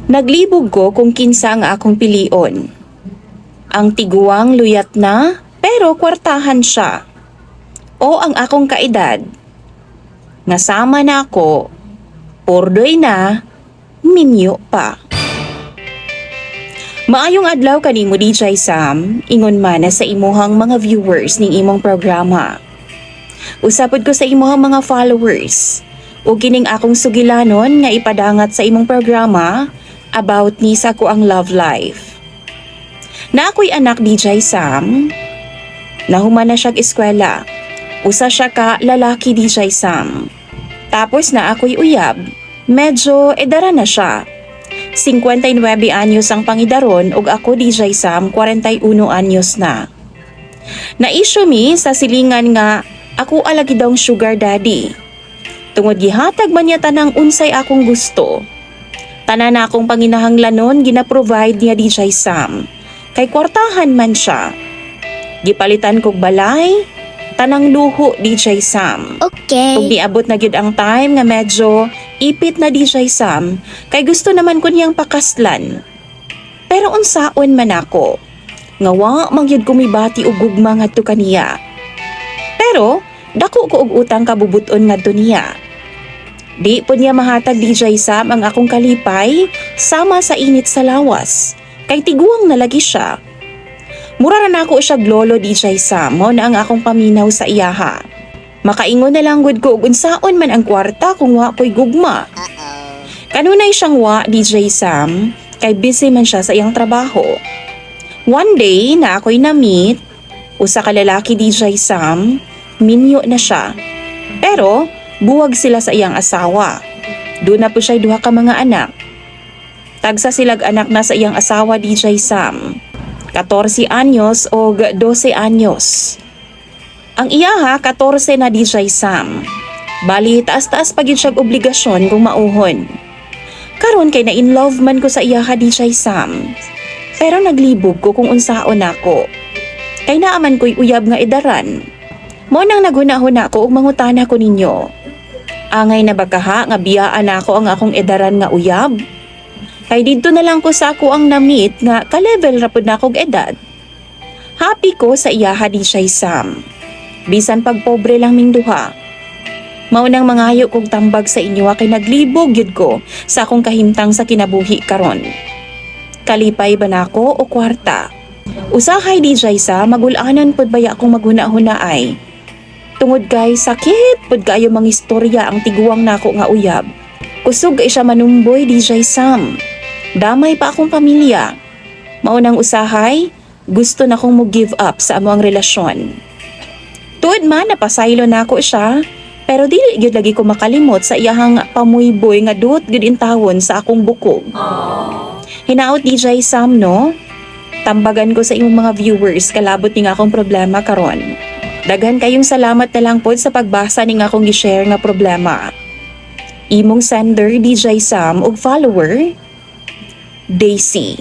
Naglibog ko kung kinsa nga akong pilion. Ang tiguang luyat na pero kwartahan siya. O ang akong kaedad. Nasama na ako, pordoy na, minyo pa. Maayong adlaw kanimo DJ Sam, ingon man na sa imuhang mga viewers ning imong programa. Usapod ko sa imuhang mga followers, ug kining akong sugilanon nga ipadangat sa imong programa about ni sa ko ang love life. Na ako'y anak DJ Sam, nahuman na siyag eskwela. Usa siya ka lalaki DJ Sam. Tapos na ako'y uyab, medyo edara na siya. 59 anyos ang pangidaron ug ako DJ Sam 41 anyos na. Na-issue mi sa silingan nga ako alagi daw sugar daddy. Tungod gihatag man niya tanang unsay akong gusto. Tanan na akong panginahanglanon gina-provide niya DJ Sam. Kay kwartahan man siya. Gipalitan kog balay, tanang luho DJ Sam. Okay. Ug niabot na gyud ang time nga medyo ipit na DJ Sam, kay gusto naman ko niyang pakaslan. Pero unsaon man ako, nga wa man gyud kumibati og gugma ngadto kaniya. Pero dako ko og utang kabubuton ngadto niya. Di po niya mahatag DJ Sam ang akong kalipay sama sa init sa lawas, kay tiguang nalagi siya. Mura na nako siya lolo DJ Sam, mo na ang akong paminaw sa iyaha. Makaingon na lang gud ko ug unsaon man ang kwarta kung wa ko'y gugma. Kanunay siyang wa DJ Sam, kay busy man siya sa iyang trabaho. One day na ako'y na-meet, usa ka lalaki DJ Sam, minyo na siya. Pero buwag sila sa iyang asawa. Doon na po siya'y duha ka mga anak. Tagsa silag anak na sa iyang asawa DJ Sam. 14 anyos o 12 anyos. Ang iyaha 14 na DJ Sam. Bali taas-taas pa gyud siyang obligasyon kung mauhon. Karon kay na in love man ko sa iyaha DJ Sam. Pero naglibog ko kung unsaon ako. Kay naaman ko'y uyab nga edaran. Mo nang naghuna-huna ko ug mangutana ko ninyo. Angay na bakaha nga biyaan ako ang akong edaran nga uyab? Kay didto na lang ko sa ako ang na-meet nga ka-level ra pud na kog edad. Happy ko sa iyaha DJ Sam. Bisan pag pobre lang ming duha. Maunang mangayo kog tambag sa inyo kay naglibog gyud ko sa akong kahimtang sa kinabuhi karon. Kalipay ba nako o kwarta? Usahay DJ Sam, magul-anan pud baya akong maghuna-huna ay. Tungod kay sakit pud kaayo mga istorya ang tiguang nako nga uyab. Kusog kay siya manumboy DJ Sam. Damay pa akong pamilya. Maunang usahay, gusto na kong mo give up sa amo ang relasyon. Tuod man napasaylo na ako siya, pero dili gyud lagi ko makalimot sa iyahang pamuyboy nga duot gyud intawon sa akong bukog. Hinaot DJ Sam no? Tambagan ko sa imong mga viewers kalabot ning akong problema karon. Daghan kayong salamat na lang pod sa pagbasa ning akong gi-share nga problema. Imong sender DJ Sam ug follower Daisy.